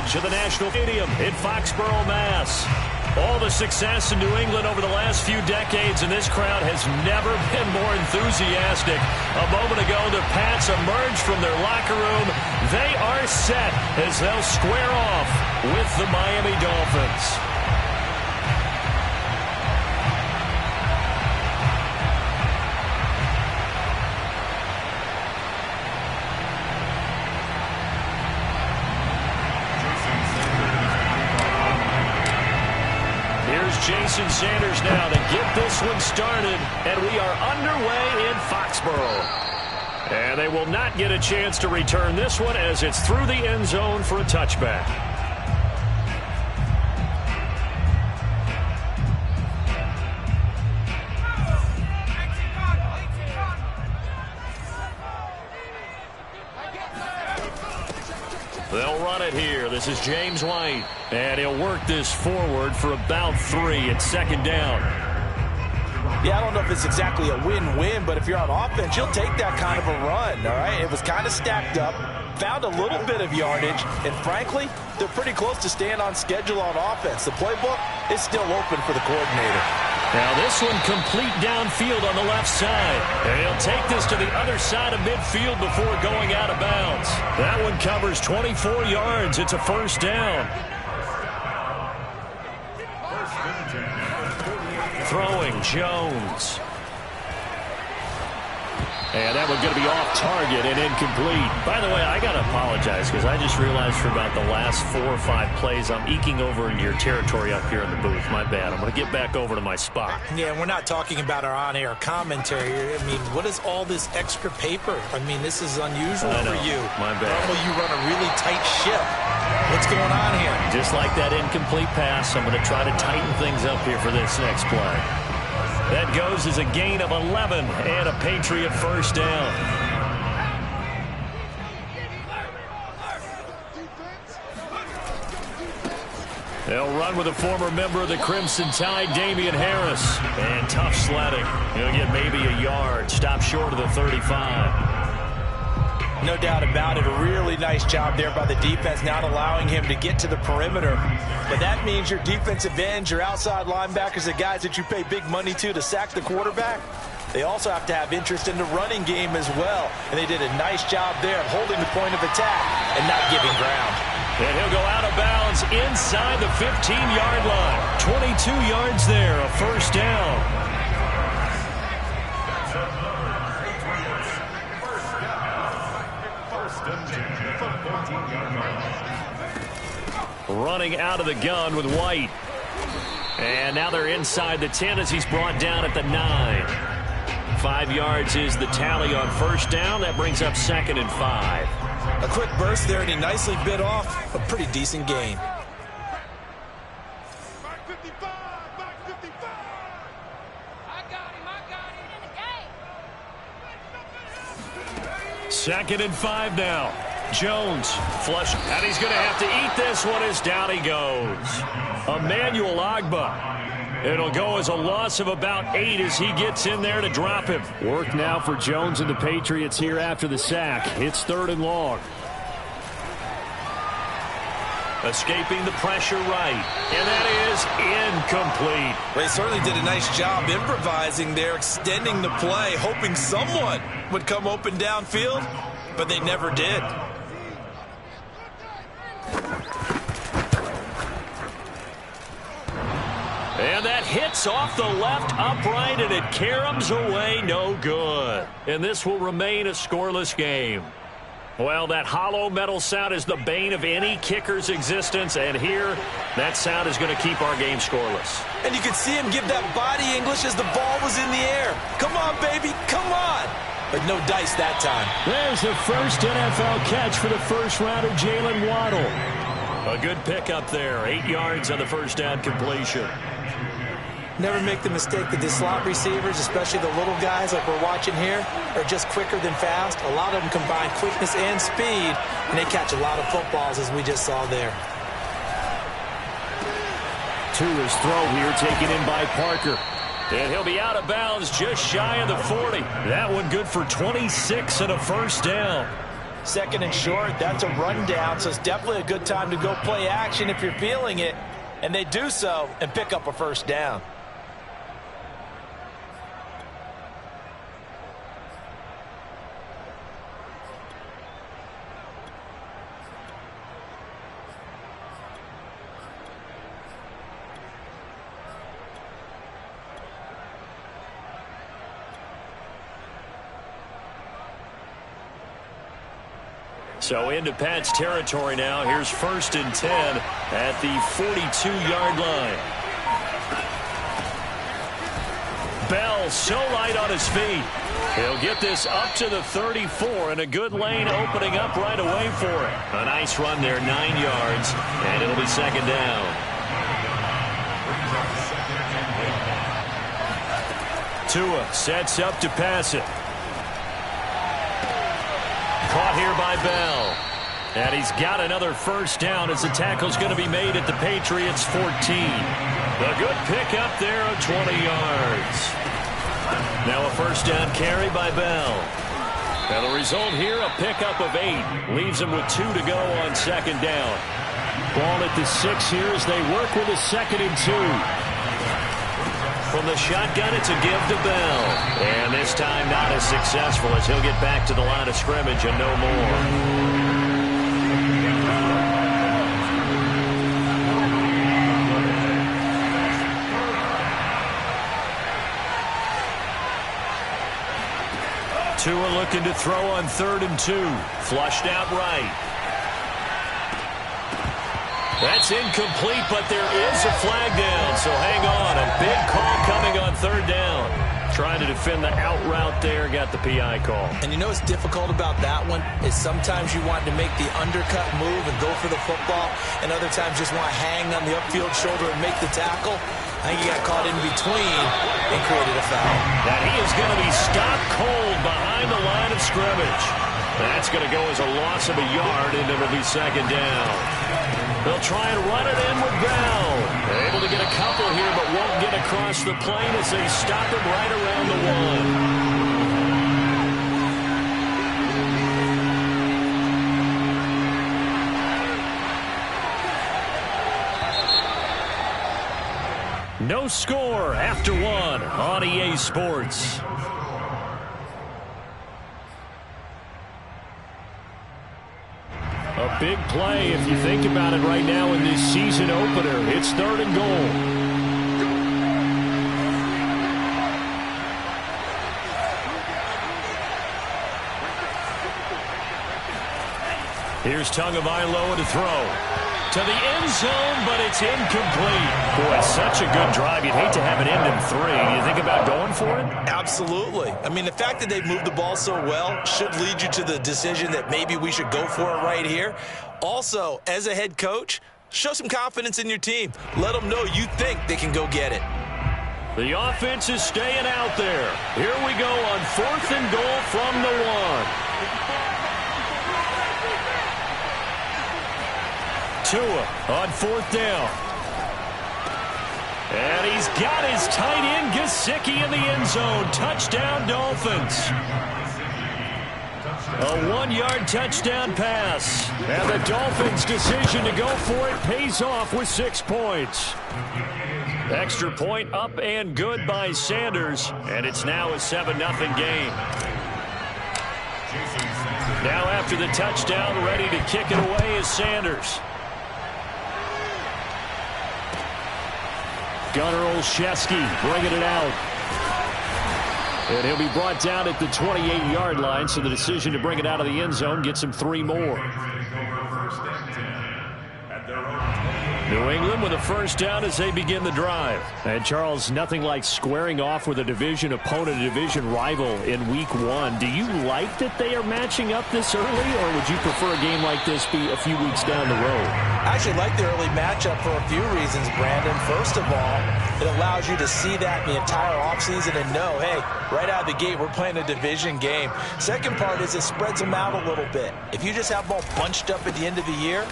coverage of the National Stadium in Foxborough, Mass. All the success in New England over the last few decades, and this crowd has never been more enthusiastic. A moment ago, the Pats emerged from their locker room. They are set as they'll square off with the Miami Dolphins. Jason Sanders now to get this one started, and we are underway in Foxborough. And they will not get a chance to return this one as it's through the end zone for a touchback. They'll run it here. This is James White. And he'll work this forward for about 3. It's second down. Yeah, I don't know if it's exactly a win-win, but if you're on offense, you'll take that kind of a run, all right? It was kind of stacked up, found a little bit of yardage, and frankly, they're pretty close to staying on schedule on offense. The playbook is still open for the coordinator. Now this one complete downfield on the left side. And he'll take this to the other side of midfield before going out of bounds. That one covers 24 yards. It's a first down. Throwing Jones. And that one's going to be off target and incomplete. By the way, I got to apologize because I just realized for about the last 4 or 5 plays, I'm eking over into your territory up here in the booth. My bad. I'm going to get back over to my spot. Yeah, we're not talking about our on-air commentary. I mean, what is all this extra paper? I mean, this is unusual for you. My bad. Normally you run a really tight ship. What's going on here? Just like that incomplete pass, I'm going to try to tighten things up here for this next play. That goes as a gain of 11 and a Patriot first down. They'll run with a former member of the Crimson Tide, Damian Harris. And tough sledding. He'll get maybe a yard. Stop short of the 35. No doubt about it. A really nice job there by the defense, not allowing him to get to the perimeter. But that means your defensive ends, your outside linebackers, the guys that you pay big money to sack the quarterback, they also have to have interest in the running game as well. And they did a nice job there of holding the point of attack and not giving ground. And he'll go out of bounds inside the 15-yard line. 22 yards there, a first down. Running out of the gun with White. And now they're inside the 10 as he's brought down at the 9. 5 yards is the tally on first down. That brings up 2nd and 5. A quick burst there, and he nicely bit off a pretty decent gain. Second and 5 now. Jones flush, and he's going to have to eat this one as down he goes. Emmanuel Ogbah. It'll go as a loss of about 8 as he gets in there to drop him. Work now for Jones and the Patriots here after the sack. It's 3rd and long. Escaping the pressure right, and that is incomplete. They certainly did a nice job improvising there, extending the play, hoping someone would come open downfield, but they never did. And that hits off the left upright, and it caroms away, no good. And this will remain a scoreless game. Well, that hollow metal sound is the bane of any kicker's existence, and here, that sound is going to keep our game scoreless. And you could see him give that body English as the ball was in the air. Come on, baby, come on. But no dice that time. There's the first NFL catch for the first-rounder, Jalen Waddle. A good pickup there, 8 yards on the first down completion. Never make the mistake that the slot receivers, especially the little guys like we're watching here, are just quicker than fast. A lot of them combine quickness and speed, and they catch a lot of footballs, as we just saw there. To his throw here, taken in by Parker. And he'll be out of bounds just shy of the 40. That one good for 26 and a first down. Second and short, that's a rundown, so it's definitely a good time to go play action if you're feeling it. And they do so and pick up a first down. So into Pat's territory now. Here's 1st and 10 at the 42-yard line. Bell so light on his feet. He'll get this up to the 34, and a good lane opening up right away for him. A nice run there, 9 yards, and it'll be 2nd down. Tua sets up to pass it. Caught here by Bell. And he's got another first down as the tackle's going to be made at the Patriots' 14. A good pickup there of 20 yards. Now a first down carry by Bell. And the result here, a pickup of 8. Leaves him with 2 to go on 2nd down. Ball at the 6 here as they work with a 2nd and 2. From the shotgun, it's a give to Bell. And this time not as successful as he'll get back to the line of scrimmage and no more. Tua looking to throw on 3rd and 2. Flushed out right. That's incomplete, but there is a flag down, so hang on. A big call coming on 3rd down. Trying to defend the out route there, got the PI call. And you know what's difficult about that one is sometimes you want to make the undercut move and go for the football, and other times just want to hang on the upfield shoulder and make the tackle. I think he got caught in between and created a foul. That he is going to be stopped cold behind the line of scrimmage. That's going to go as a loss of a yard, and it'll be 2nd down. They'll try and run it in with Bell. They're able to get a couple here, but won't get across the plane as they stop him right around the 1. No score after 1 on EA Sports. A big play if you think about it right now in this season opener. It's 3rd and goal. Here's Tagovailoa to throw. To the end zone, but it's incomplete. Boy, such a good drive. You'd hate to have it end in 3. Do you think about going for it? Absolutely. I mean, the fact that they've moved the ball so well should lead you to the decision that maybe we should go for it right here. Also, as a head coach, show some confidence in your team. Let them know you think they can go get it. The offense is staying out there. Here we go on 4th and goal from the 1. Tua on 4th down. And he's got his tight end, Gesicki, in the end zone. Touchdown, Dolphins. A 1-yard touchdown pass. And the Dolphins' decision to go for it pays off with 6 points. Extra point up and good by Sanders. And it's now a 7-0 game. Now after the touchdown, ready to kick it away is Sanders. Gunnar Olszewski bringing it out. And he'll be brought down at the 28-yard line, so the decision to bring it out of the end zone gets him 3 more. New England with a first down as they begin the drive. And, Charles, nothing like squaring off with a division opponent, a division rival in Week 1. Do you like that they are matching up this early, or would you prefer a game like this be a few weeks down the road? I actually like the early matchup for a few reasons, Brandon. First of all, it allows you to see that the entire offseason and know, hey, right out of the gate, we're playing a division game. Second part is it spreads them out a little bit. If you just have them all bunched up at the end of the year,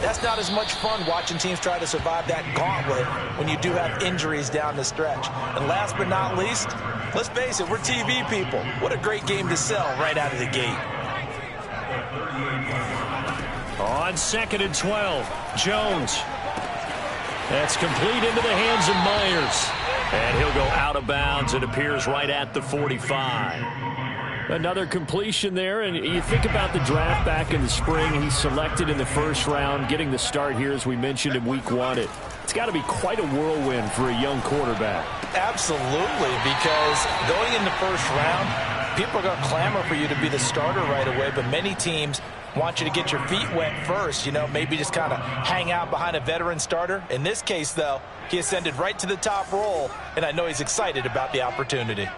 that's not as much fun watching teams try to survive that gauntlet when you do have injuries down the stretch. And last but not least, let's face it, we're TV people. What a great game to sell right out of the gate. On 2nd and 12, Jones. That's complete into the hands of Myers. And he'll go out of bounds. It appears right at the 45. Another completion there, and you think about the draft back in the spring. He's selected in the first round, getting the start here, as we mentioned, in week 1. It's got to be quite a whirlwind for a young quarterback. Absolutely, because going in the first round, people are going to clamor for you to be the starter right away, but many teams want you to get your feet wet first, maybe just kind of hang out behind a veteran starter. In this case, though, he ascended right to the top role, and I know he's excited about the opportunity.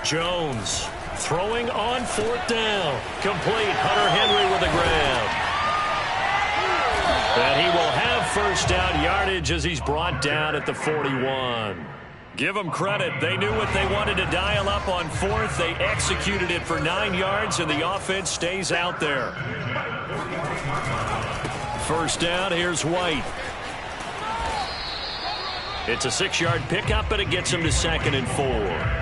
Jones throwing on 4th down. Complete. Hunter Henry with a grab. And he will have first down yardage as he's brought down at the 41. Give them credit. They knew what they wanted to dial up on 4th. They executed it for 9 yards, and the offense stays out there. First down, here's White. It's a 6-yard pickup, but it gets him to 2nd and 4.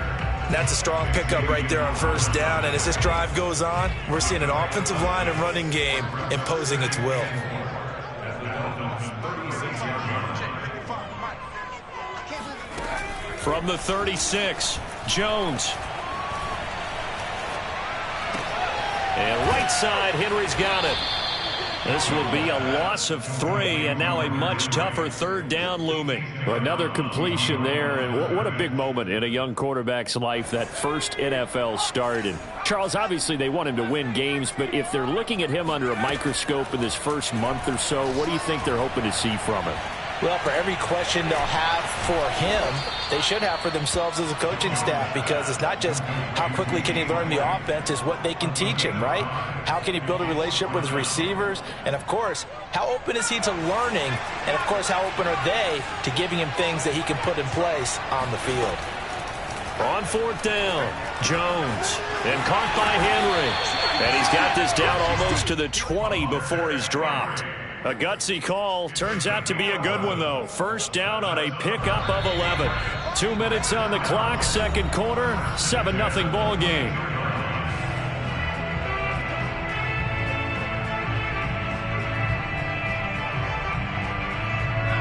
That's a strong pickup right there on first down, and as this drive goes on, we're seeing an offensive line and running game imposing its will. From the 36, Jones. And right side, Henry's got it. This will be a loss of 3, and now a much tougher 3rd down looming. Another completion there, and what a big moment in a young quarterback's life, that first NFL start. And Charles, obviously they want him to win games, but if they're looking at him under a microscope in this first month or so, what do you think they're hoping to see from him? Well, for every question they'll have for him, they should have for themselves as a coaching staff, because it's not just how quickly can he learn the offense, it's what they can teach him, right? How can he build a relationship with his receivers? And, of course, how open is he to learning? And, of course, how open are they to giving him things that he can put in place on the field? On 4th down, Jones. And caught by Henry. And he's got this down almost to the 20 before he's dropped. A gutsy call. Turns out to be a good one, though. First down on a pickup of 11. 2 minutes on the clock, second quarter, 7-0 ball game.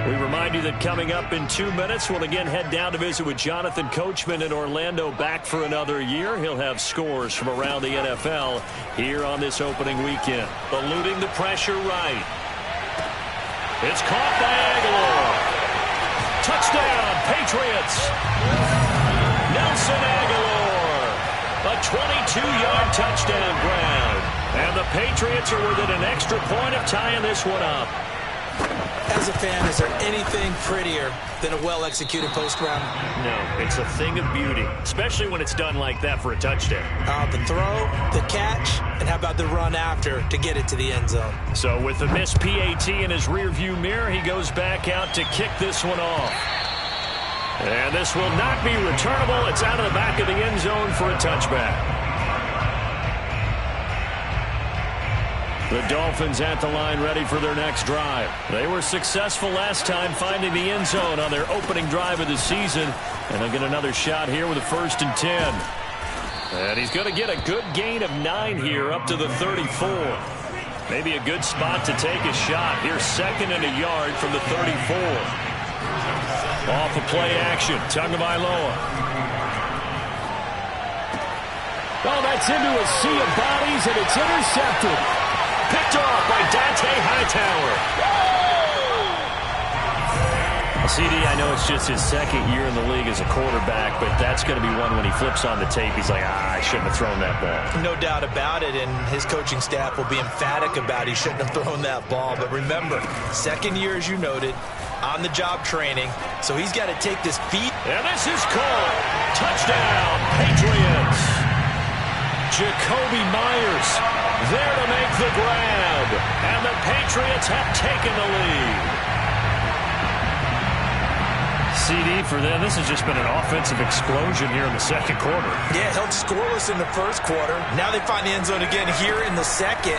We remind you that coming up in 2 minutes, we'll again head down to visit with Jonathan Coachman in Orlando, back for another year. He'll have scores from around the NFL here on this opening weekend. Eluding the pressure right. It's caught by Aguilar. Touchdown, Patriots. Nelson Aguilar. A 22-yard touchdown grab. And the Patriots are within an extra point of tying this one up. As a fan, is there anything prettier than a well-executed post-round? No, it's a thing of beauty, especially when it's done like that for a touchdown. The throw, the catch, and how about the run after to get it to the end zone? So with the missed PAT in his rearview mirror, he goes back out to kick this one off. And this will not be returnable. It's out of the back of the end zone for a touchback. The Dolphins at the line, ready for their next drive. They were successful last time finding the end zone on their opening drive of the season. And they'll get another shot here with a 1st and 10. And he's going to get a good gain of 9 here up to the 34. Maybe a good spot to take a shot. Here's 2nd and a yard from the 34. Off of play action, Tagovailoa. Oh, that's into a sea of bodies, and it's intercepted. Picked off by Dante Hightower. CD, I know it's just his 2nd year in the league as a quarterback, but that's going to be one when he flips on the tape. He's like, I shouldn't have thrown that ball. No doubt about it, and his coaching staff will be emphatic about he shouldn't have thrown that ball. But remember, 2nd year, as you noted, on-the-job training, so he's got to take this feet. And this is caught. Touchdown, Patriots. Jacoby Myers there to make the grab. And the Patriots have taken the lead. CD for them, this has just been an offensive explosion here in the second quarter. Yeah, held scoreless in the first quarter. Now they find the end zone again here in the second.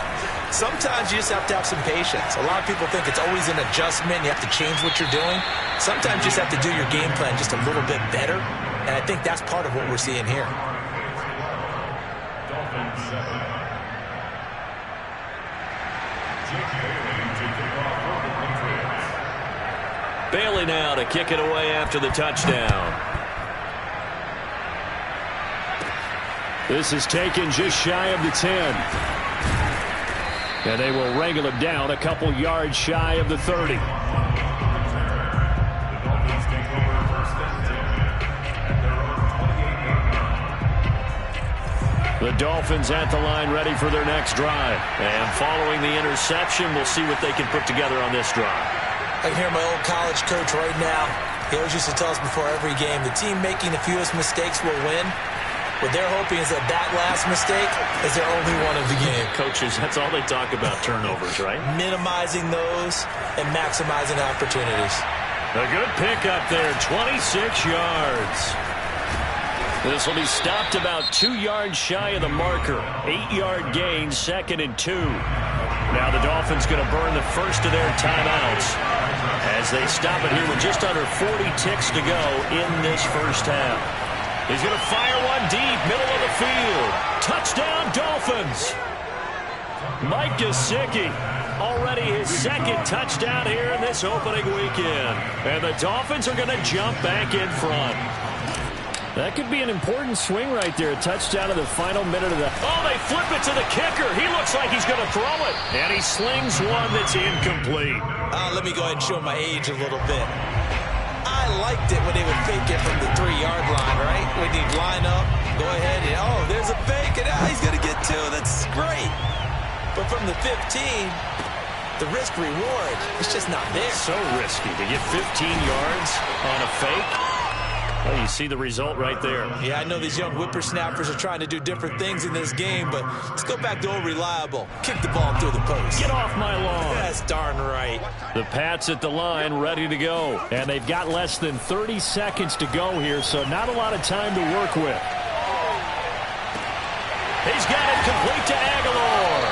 Sometimes you just have to have some patience. A lot of people think it's always an adjustment. You have to change what you're doing. Sometimes you just have to do your game plan just a little bit better. And I think that's part of what we're seeing here. Bailey now to kick it away after the touchdown. This is taken just shy of the 10. And they will wrangle him down a couple yards shy of the 30. The Dolphins at the line ready for their next drive. And following the interception, we'll see what they can put together on this drive. I can hear my old college coach right now. He always used to tell us before every game, the team making the fewest mistakes will win. What they're hoping is that that last mistake is their only one of the game. Coaches, that's all they talk about, turnovers, right? Minimizing those and maximizing opportunities. A good pickup there, 26 yards. This will be stopped about 2 yards shy of the marker. 8-yard gain, 2nd and 2. Now the Dolphins going to burn the first of their timeouts as they stop it here with just under 40 ticks to go in this first half. He's going to fire one deep, middle of the field. Touchdown, Dolphins. Mike Gesicki, already his second touchdown here in this opening weekend. And the Dolphins are going to jump back in front. That could be an important swing right there. A touchdown in the final minute of the... Oh, they flip it to the kicker. He looks like he's going to throw it. And he slings one that's incomplete. Let me go ahead and show my age a little bit. I liked it when they would fake it from the 3-yard line, right? When he'd line up, go ahead, and oh, there's a fake, and he's going to get 2. That's great. But from the 15, the risk-reward, it's just not there. So risky to get 15 yards on a fake. Well, you see the result right there. Yeah, I know these young whippersnappers are trying to do different things in this game, but let's go back to old reliable. Kick the ball through the post. Get off my lawn. That's darn right. The Pats at the line ready to go. And they've got less than 30 seconds to go here, so not a lot of time to work with. He's got it complete to Aguilar.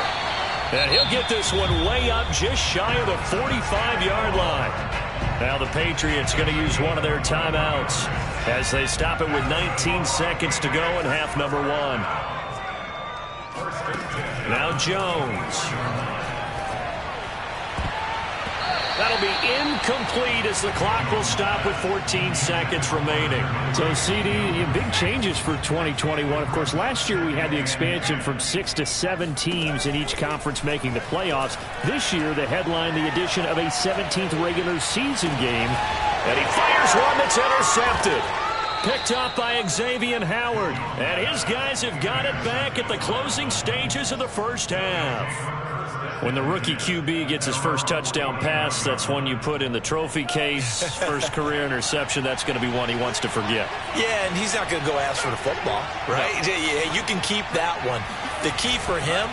And he'll get this one way up just shy of the 45-yard line. Now the Patriots going to use one of their timeouts as they stop it with 19 seconds to go in half number 1. Now Jones. That'll be incomplete as the clock will stop with 14 seconds remaining. So, CD, big changes for 2021. Of course, last year we had the expansion from 6 to 7 teams in each conference making the playoffs. This year, they headline the addition of a 17th regular season game. And he fires one that's intercepted. Picked up by Xavier Howard. And his guys have got it back at the closing stages of the first half. When the rookie QB gets his first touchdown pass, that's one you put in the trophy case. First career interception, that's going to be one he wants to forget. Yeah, and he's not going to go ask for the football, right? No. Yeah, you can keep that one. The key for him,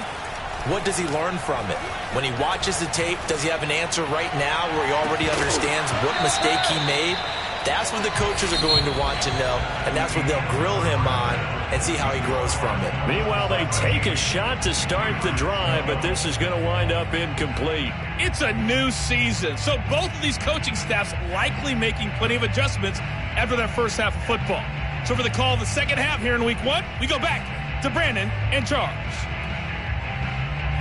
what does he learn from it? When he watches the tape, does he have an answer right now where he already understands what mistake he made? That's what the coaches are going to want to know, and that's what they'll grill him on and see how he grows from it. Meanwhile, they take a shot to start the drive, but this is going to wind up incomplete. It's a new season, so both of these coaching staffs likely making plenty of adjustments after that first half of football. So for the call of the second half here in week 1, we go back to Brandon and Charles.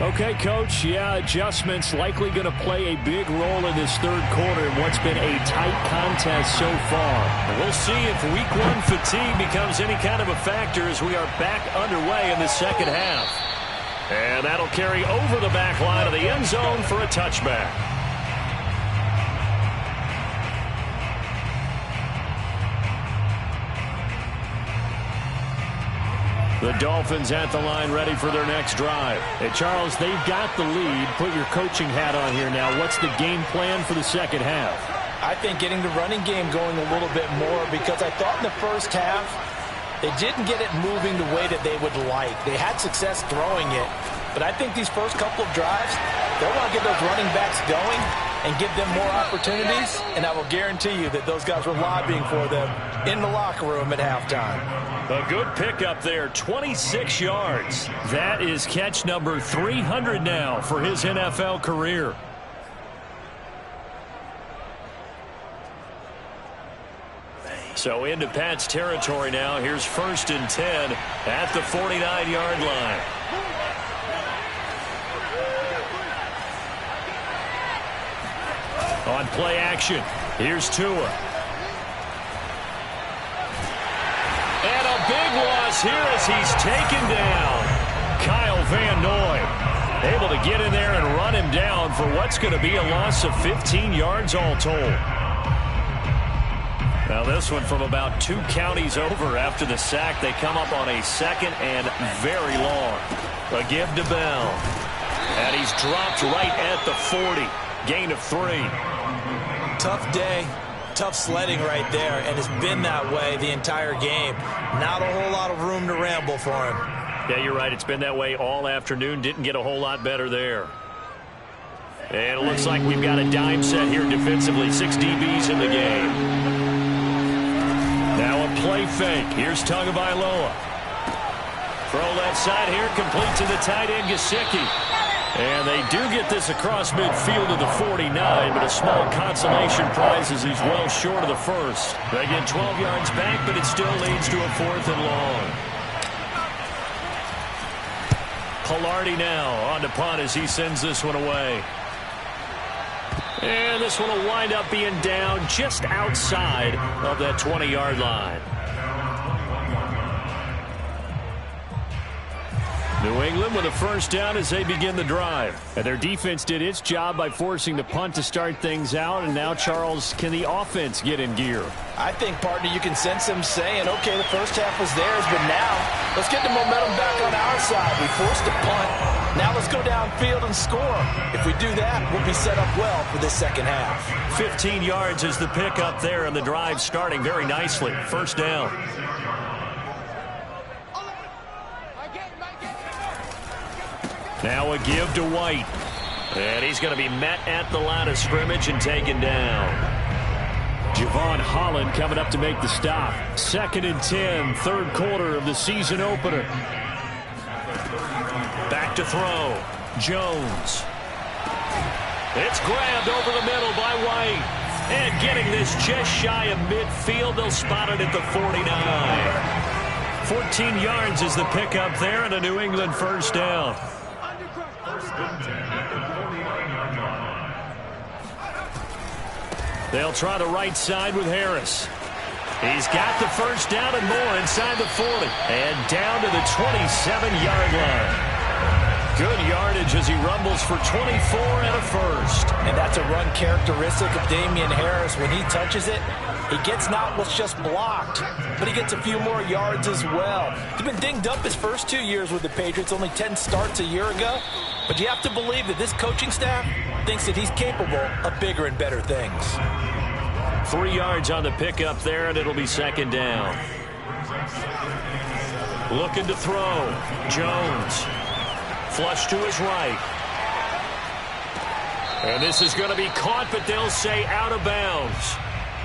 Okay, Coach, adjustments likely going to play a big role in this third quarter in what's been a tight contest so far. And we'll see if week 1 fatigue becomes any kind of a factor as we are back underway in the second half. And that'll carry over the back line of the end zone for a touchback. The Dolphins at the line ready for their next drive. Hey, Charles, they've got the lead. Put your coaching hat on here now. What's the game plan for the second half? I think getting the running game going a little bit more because I thought in the first half they didn't get it moving the way that they would like. They had success throwing it, but I think these first couple of drives, they'll want to get those running backs going and give them more opportunities, and I will guarantee you that those guys were lobbying for them in the locker room at halftime. A good pickup there, 26 yards. That is catch number 300 now for his NFL career. So into Pat's territory now. Here's 1st and 10 at the 49-yard line. On play action, here's Tua. And a big loss here as he's taken down. Kyle Van Noy able to get in there and run him down for what's going to be a loss of 15 yards all told. Now this one from about 2 counties over after the sack. They come up on a 2nd and very long. A give to Bell. And he's dropped right at the 40. Gain of 3. Tough day, tough sledding right there, and it's been that way the entire game. Not a whole lot of room to ramble for him. Yeah, you're right. It's been that way all afternoon. Didn't get a whole lot better there. And it looks like we've got a dime set here defensively. 6 DBs in the game. Now a play fake. Here's Tagovailoa. Throw left side here, complete to the tight end, Gesicki. And they do get this across midfield to the 49, but a small consolation prize as he's well short of the first. They get 12 yards back, but it still leads to a 4th and long. Palardy now on to punt as he sends this one away. And this one will wind up being down just outside of that 20-yard line. New England with a 1st down as they begin the drive. And their defense did its job by forcing the punt to start things out. And now, Charles, can the offense get in gear? I think, partner, you can sense them saying, okay, the first half was theirs, but now let's get the momentum back on our side. We forced a punt. Now let's go downfield and score. If we do that, we'll be set up well for this second half. 15 yards is the pickup there, and the drive starting very nicely. 1st down. Now a give to White. And he's going to be met at the line of scrimmage and taken down. Javon Holland coming up to make the stop. 2nd and 10, 3rd quarter of the season opener. Back to throw. Jones. It's grabbed over the middle by White. And getting this just shy of midfield. They'll spot it at the 49. 14 yards is the pickup there and a New England 1st down. They'll try the right side with Harris. He's got the 1st down and more inside the 40. And down to the 27-yard line. Good yardage as he rumbles for 24 and a 1st. And that's a run characteristic of Damian Harris. When he touches it, he gets not what's just blocked, but he gets a few more yards as well. He's been dinged up his first 2 years with the Patriots, only 10 starts a year ago. But you have to believe that this coaching staff thinks that he's capable of bigger and better things. 3 yards on the pickup there, and it'll be 2nd down. Looking to throw. Jones. Flush to his right. And this is going to be caught, but they'll say out of bounds.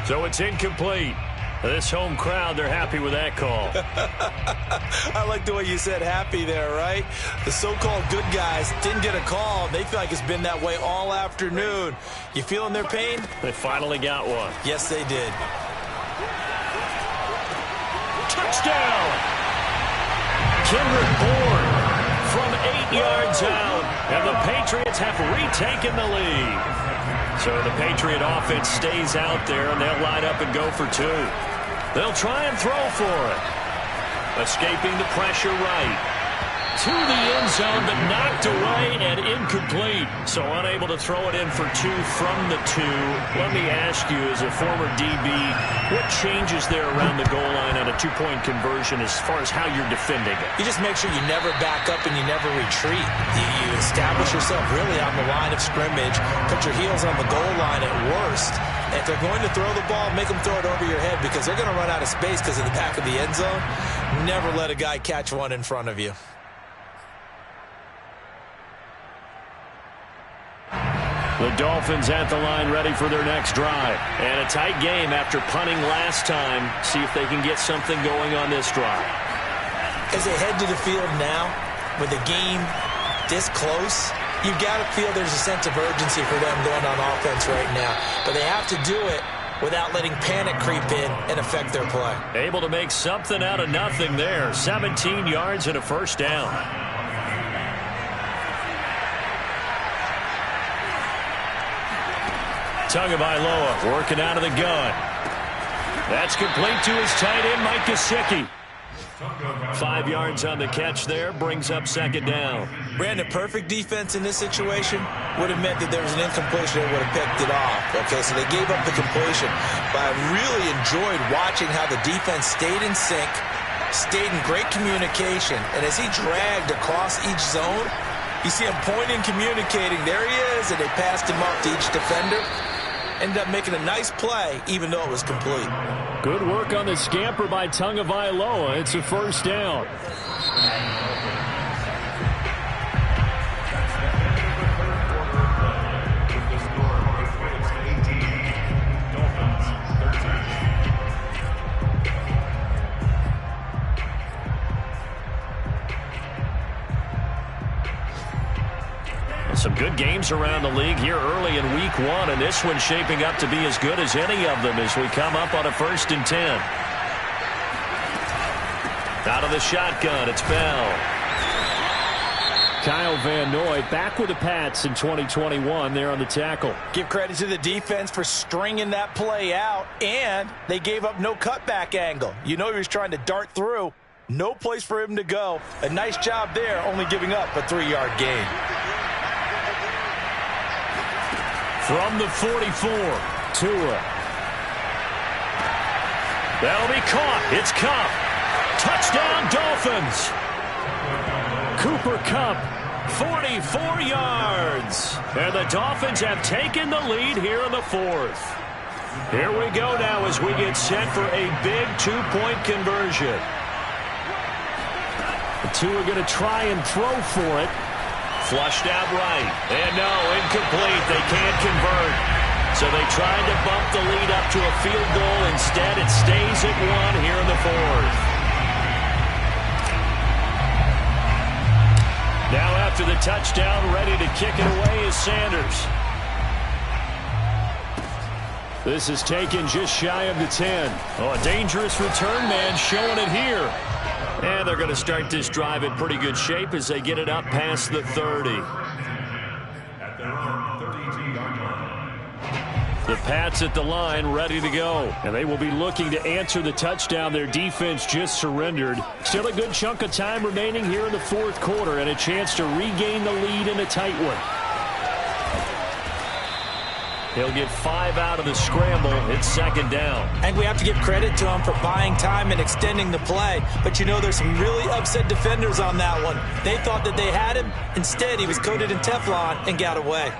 So it's incomplete. This home crowd, they're happy with that call. I like the way you said happy there, right? The so-called good guys didn't get a call. They feel like it's been that way all afternoon. You feeling their pain? They finally got one. Yes, they did. Touchdown! Kendrick Bourne from 8 yards out. And the Patriots have retaken the lead. So the Patriot offense stays out there, and they'll line up and go for 2. They'll try and throw for it. Escaping the pressure right. To the end zone, but knocked away and incomplete. So unable to throw it in for 2 from the 2. Let me ask you, as a former DB, what changes there around the goal line on a 2-point conversion as far as how you're defending it? You just make sure you never back up and you never retreat. You establish yourself really on the line of scrimmage, put your heels on the goal line at worst. And if they're going to throw the ball, make them throw it over your head because they're going to run out of space because of the back of the end zone. Never let a guy catch one in front of you. The Dolphins at the line ready for their next drive. And a tight game after punting last time. See if they can get something going on this drive. As they head to the field now, with the game this close, you've got to feel there's a sense of urgency for them going on offense right now. But they have to do it without letting panic creep in and affect their play. Able to make something out of nothing there. 17 yards and a first down. Tagovailoa working out of the gun. That's complete to his tight end, Mike Gesicki. 5 yards on the catch there, brings up second down. Brandon, perfect defense in this situation would have meant that there was an incompletion that would have picked it off. Okay, so they gave up the completion. But I really enjoyed watching how the defense stayed in sync, stayed in great communication, and as he dragged across each zone, you see him pointing, communicating. There he is, and they passed him up to each defender. Ended up making a nice play, even though it was complete. Good work on the scamper by Tagovailoa. It's a first down. Some good games around the league here early in week 1, and this one's shaping up to be as good as any of them as we come up on a 1st and 10. Out of the shotgun, it's Bell. Kyle Van Noy back with the Pats in 2021 there on the tackle. Give credit to the defense for stringing that play out, and they gave up no cutback angle. You know he was trying to dart through. No place for him to go. A nice job there, only giving up a 3-yard gain. From the 44, Tua. That'll be caught. It's Kupp. Touchdown, Dolphins. Cooper Kupp, 44 yards. And the Dolphins have taken the lead here in the 4th. Here we go now as we get set for a big 2-point conversion. The Tua going to try and throw for it. Flushed out right. And no, incomplete. They can't convert. So they tried to bump the lead up to a field goal. Instead, it stays at 1 here in the 4th. Now after the touchdown, ready to kick it away is Sanders. This is taken just shy of the 10. Oh, a dangerous return man showing it here. And they're going to start this drive in pretty good shape as they get it up past the 30. At their own 32-yard line. The Pats at the line ready to go. And they will be looking to answer the touchdown their defense just surrendered. Still a good chunk of time remaining here in the 4th quarter and a chance to regain the lead in a tight one. He'll get 5 out of the scramble. It's second down. I think we have to give credit to him for buying time and extending the play. But, you know, there's some really upset defenders on that one. They thought that they had him. Instead, he was coated in Teflon and got away.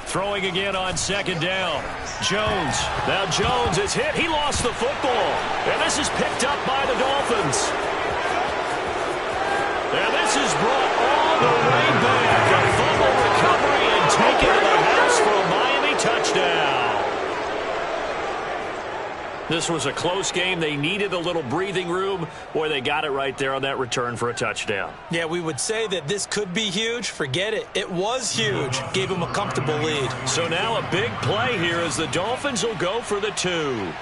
Throwing again on second down. Jones. Now Jones is hit. He lost the football. And this is picked up by the Dolphins. And this is brought all the way back. A fumble recovery and taken to the house for a Miami touchdown. This was a close game. They needed a little breathing room, or they got it right there on that return for a touchdown. Yeah, we would say that this could be huge. Forget it. It was huge. Gave them a comfortable lead. So now a big play here as the Dolphins will go for the 2.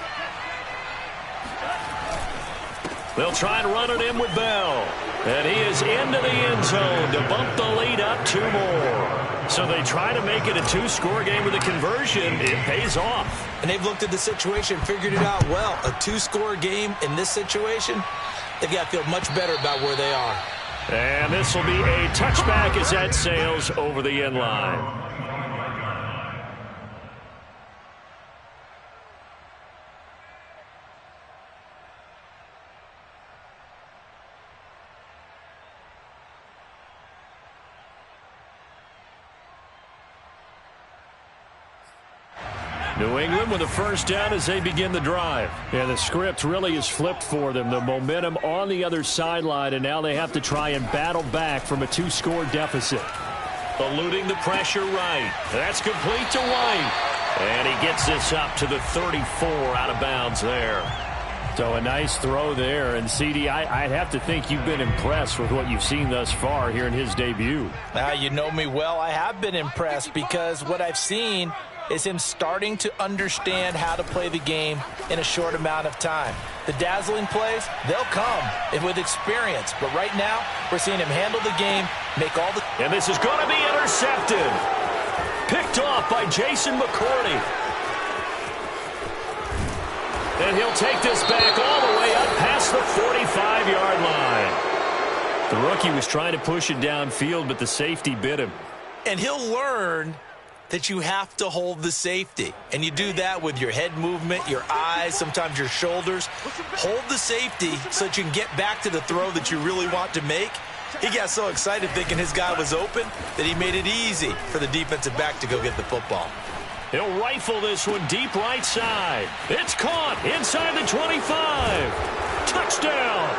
They'll try and run it in with Bell. And he is into the end zone to bump the lead up 2 more. So they try to make it a 2-score game with a conversion. It pays off. And they've looked at the situation, figured it out well. A 2-score game in this situation, they've got to feel much better about where they are. And this will be a touchback as that sails over the end line. New England with a first down as they begin the drive. Yeah, the script really is flipped for them. The momentum on the other sideline, and now they have to try and battle back from a 2-score deficit. Eluding the pressure right. That's complete to White. And he gets this up to the 34 out of bounds there. So a nice throw there. And, CD, I'd have to think you've been impressed with what you've seen thus far here in his debut. Now, you know me well. I have been impressed because what I've seen is him starting to understand how to play the game in a short amount of time. The dazzling plays, they'll come with experience. But right now, we're seeing him handle the game, make all the... And this is going to be intercepted. Picked off by Jason McCourty. And he'll take this back all the way up past the 45-yard line. The rookie was trying to push it downfield, but the safety bit him. And he'll learn that you have to hold the safety. And you do that with your head movement, your eyes, sometimes your shoulders. Hold the safety so that you can get back to the throw that you really want to make. He got so excited thinking his guy was open that he made it easy for the defensive back to go get the football. He'll rifle this one deep right side. It's caught inside the 25. Touchdown.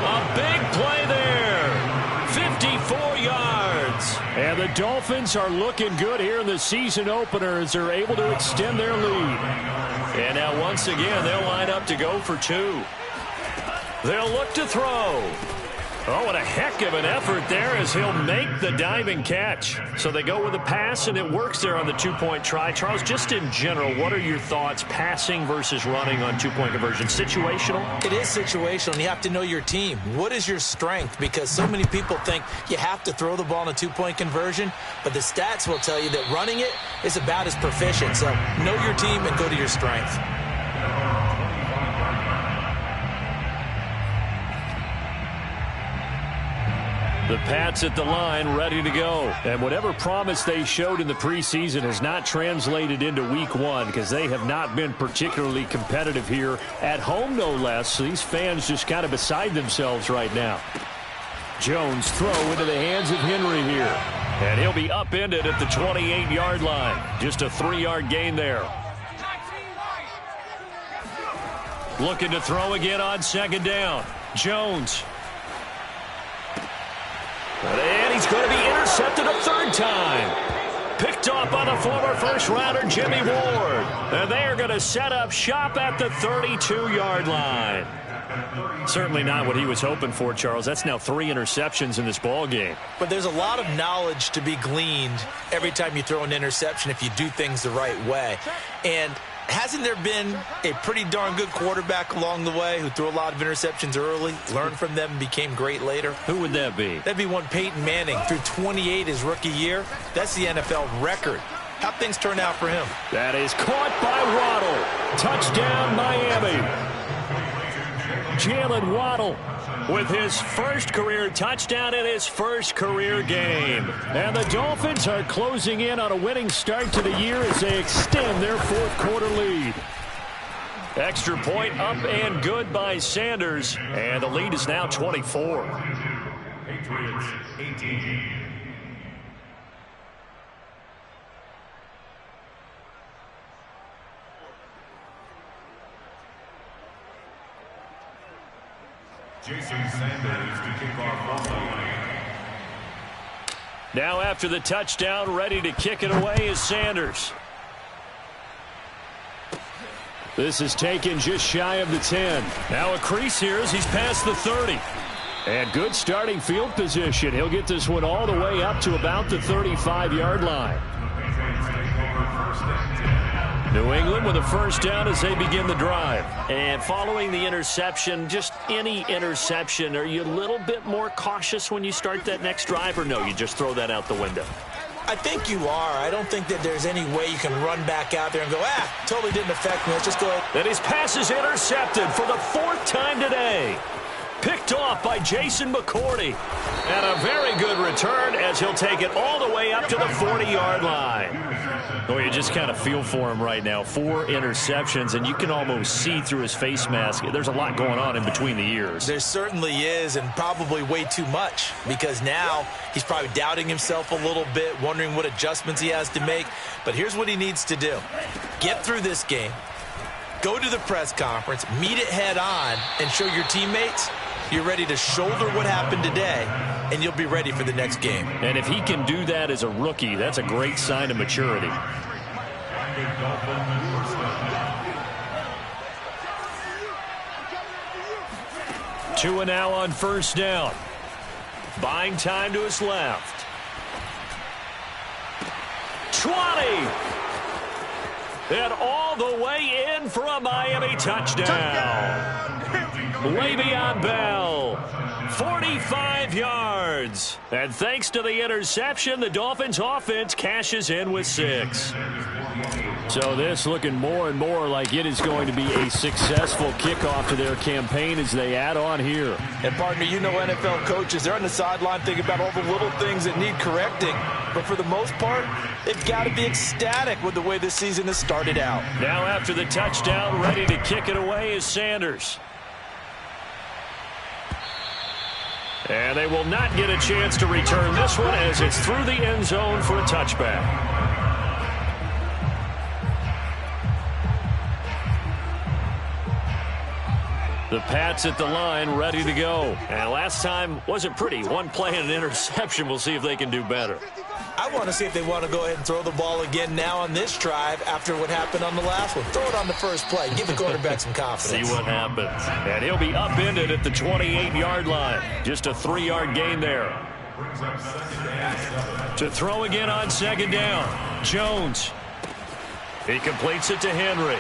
A big play there. 54 yards. And the Dolphins are looking good here in the season opener as they're able to extend their lead. And now once again, they'll line up to go for two. They'll look to throw. Oh, what a heck of an effort there as he'll make the diving catch. So they go with a pass, and it works there on the two-point try. Charles, just in general, what are your thoughts passing versus running on two-point conversion? Situational? It is situational, and you have to know your team. What is your strength? Because so many people think you have to throw the ball in a two-point conversion, but the stats will tell you that running it is about as proficient. So know your team and go to your strength. The Pats at the line, ready to go. And whatever promise they showed in the preseason has not translated into week one because they have not been particularly competitive here at home, no less. So these fans just kind of beside themselves right now. Jones throw into the hands of Henry here. And he'll be upended at the 28-yard line. Just a 3-yard gain there. Looking to throw again on second down. Jones. And he's going to be intercepted a third time. Picked off by the former first-rounder Jimmy Ward. And they are going to set up shop at the 32-yard line. Certainly not what he was hoping for, Charles. That's now 3 interceptions in this ball game. But there's a lot of knowledge to be gleaned every time you throw an interception if you do things the right way. And hasn't there been a pretty darn good quarterback along the way who threw a lot of interceptions early, learned from them, and became great later? Who would that be? That'd be one Peyton Manning. Threw 28 his rookie year. That's the NFL record. How'd things turn out for him? That is caught by Waddle. Touchdown, Miami. Jalen Waddle with his first career touchdown in his first career game. And the Dolphins are closing in on a winning start to the year as they extend their fourth quarter lead. Extra point up and good by Sanders. And the lead is now 24. Patriots 18. Jason Sanders to kick off the line. Now after the touchdown, ready to kick it away is Sanders. This is taken just shy of the 10. Now a crease here as he's past the 30. And good starting field position. He'll get this one all the way up to about the 35-yard line. New England with a first down as they begin the drive. And following the interception, just any interception, are you a little bit more cautious when you start that next drive, or no, you just throw that out the window? I think you are. I don't think that there's any way you can run back out there and go, totally didn't affect me. Let's just go ahead. And his pass is intercepted for the 4th time today. Picked off by Jason McCourty. And a very good return as he'll take it all the way up to the 40-yard line. Oh, you just kind of feel for him right now. 4 interceptions, and you can almost see through his face mask. There's a lot going on in between the ears. There certainly is, and probably way too much, because now he's probably doubting himself a little bit, wondering what adjustments he has to make. But here's what he needs to do. Get through this game. Go to the press conference, meet it head on, and show your teammates you're ready to shoulder what happened today, and you'll be ready for the next game. And if he can do that as a rookie, that's a great sign of maturity. Tua now on first down. Buying time to his left. 20. And all the way in for a Miami touchdown. Le'Veon Bell, 45 yards. And thanks to the interception, the Dolphins offense cashes in with 6. So this looking more and more like it is going to be a successful kickoff to their campaign as they add on here. And partner, you know NFL coaches, they're on the sideline thinking about all the little things that need correcting. But for the most part, they've got to be ecstatic with the way this season has started out. Now after the touchdown, ready to kick it away is Sanders. And they will not get a chance to return this one as it's through the end zone for a touchback. The Pats at the line, ready to go. And last time wasn't pretty. One play and an interception. We'll see if they can do better. I want to see if they want to go ahead and throw the ball again now on this drive after what happened on the last one. Throw it on the first play. Give the quarterback some confidence. See what happens. And he'll be upended at the 28-yard line. Just a 3-yard gain there. To throw again on second down. Jones. He completes it to Henry.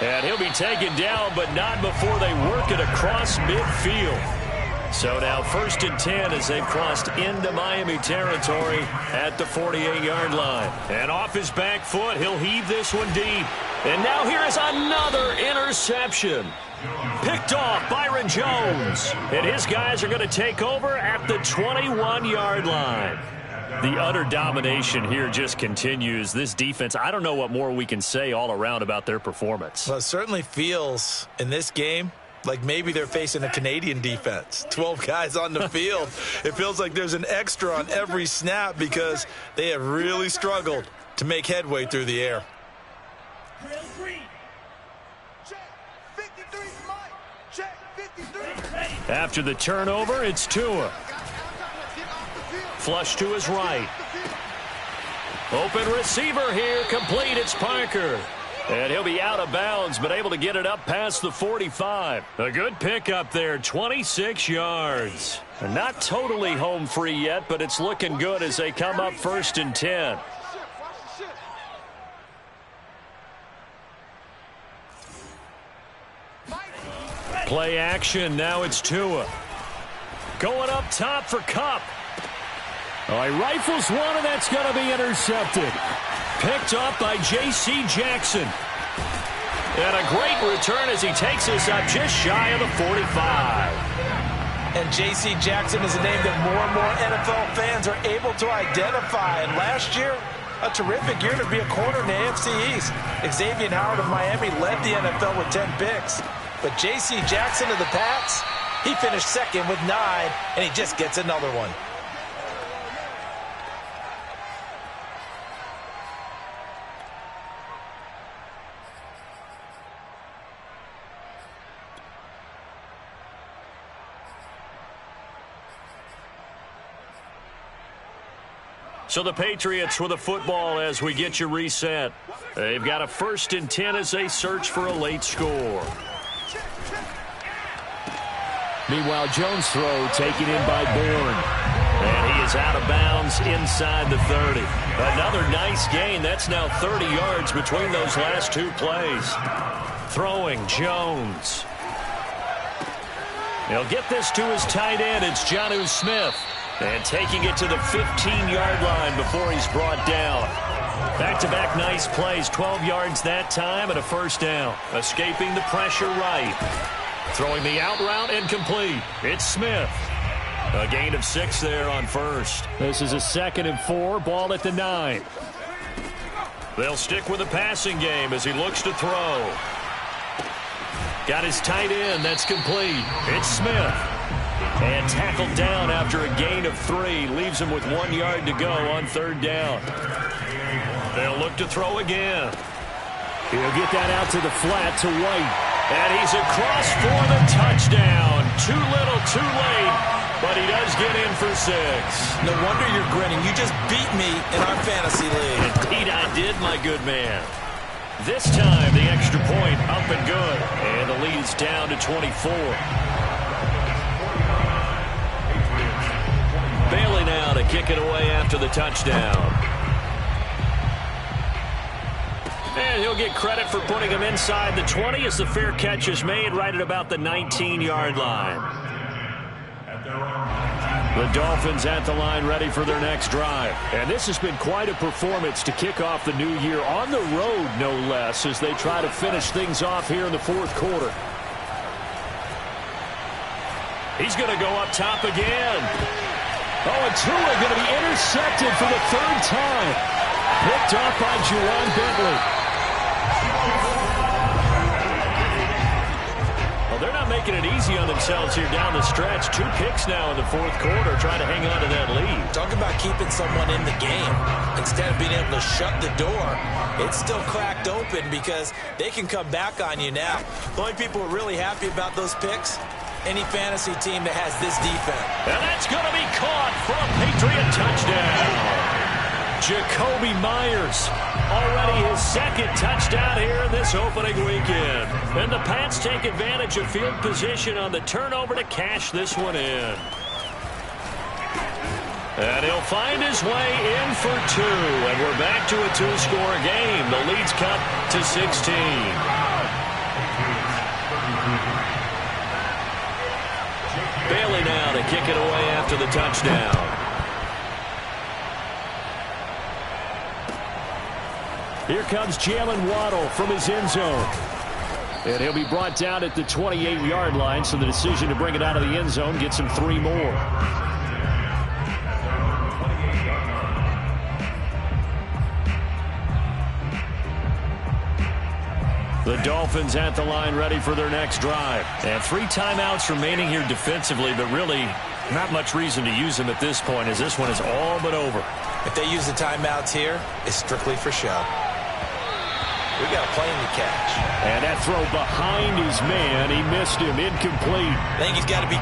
And he'll be taken down, but not before they work it across midfield. So now 1st and 10 as they've crossed into Miami territory at the 48-yard line. And off his back foot, he'll heave this one deep. And now here is another interception. Picked off Byron Jones. And his guys are going to take over at the 21-yard line. The utter domination here just continues. This defense, I don't know what more we can say all around about their performance. Well, it certainly feels in this game like maybe they're facing a Canadian defense. 12 guys on the field. It feels like there's an extra on every snap because they have really struggled to make headway through the air. After the turnover, it's Tua. Flush to his right. Open receiver here, complete, it's Parker. And he'll be out of bounds, but able to get it up past the 45. A good pickup there, 26 yards. Not totally home free yet, but it's looking good as they come up 1st and 10. Play action, now it's Tua. Going up top for Kupp. Oh, he rifles one, and that's going to be intercepted. Picked up by J.C. Jackson. And a great return as he takes us up just shy of the 45. And J.C. Jackson is a name that more and more NFL fans are able to identify. And last year, a terrific year to be a corner in the AFC East. Xavier Howard of Miami led the NFL with 10 picks. But J.C. Jackson of the Pats, he finished second with 9, and he just gets another one. So the Patriots with the football as we get you reset. They've got a 1st and 10 as they search for a late score. Meanwhile, Jones' throw taken in by Bourne. And he is out of bounds inside the 30. Another nice gain. That's now 30 yards between those last 2 plays. Throwing Jones. He'll get this to his tight end. It's Jonnu Smith. And taking it to the 15-yard line before he's brought down. Back-to-back nice plays. 12 yards that time and a 1st down. Escaping the pressure right. Throwing the out route and complete. It's Smith. A gain of 6 there on 1st. This is a 2nd and 4. Ball at the 9. They'll stick with the passing game as he looks to throw. Got his tight end. That's complete. It's Smith. And tackled down after a gain of 3. Leaves him with 1 yard to go on 3rd down. They'll look to throw again. He'll get that out to the flat to White. And he's across for the touchdown. Too little, too late. But he does get in for 6. No wonder you're grinning. You just beat me in our fantasy league. Indeed I did, my good man. This time, the extra point up and good. And the lead's down to 24. Bailey now to kick it away after the touchdown. And he'll get credit for putting him inside the 20 as the fair catch is made right at about the 19-yard line. The Dolphins at the line ready for their next drive. And this has been quite a performance to kick off the new year on the road, no less, as they try to finish things off here in the fourth quarter. He's going to go up top again. Oh, and Tua going to be intercepted for the third time. Picked off by Juwan Bentley. They're not making it easy on themselves here down the stretch. 2 picks now in the fourth quarter, trying to hang on to that lead. Talk about keeping someone in the game. Instead of being able to shut the door, it's still cracked open because they can come back on you now. The only people who are really happy about those picks, any fantasy team that has this defense. And that's going to be caught for a Patriot touchdown. Jacoby Myers, already his second touchdown here in this opening weekend. And the Pats take advantage of field position on the turnover to cash this one in. And he'll find his way in for 2. And we're back to a 2-score game. The lead's cut to 16. Bailey now to kick it away after the touchdown. Here comes Jalen Waddle from his end zone. And he'll be brought down at the 28-yard line, so the decision to bring it out of the end zone gets him 3 more. The Dolphins at the line ready for their next drive. And 3 timeouts remaining here defensively, but really not much reason to use them at this point as this one is all but over. If they use the timeouts here, it's strictly for show. We got a plane to catch. And that throw behind his man. He missed him. Incomplete. I think he's got to be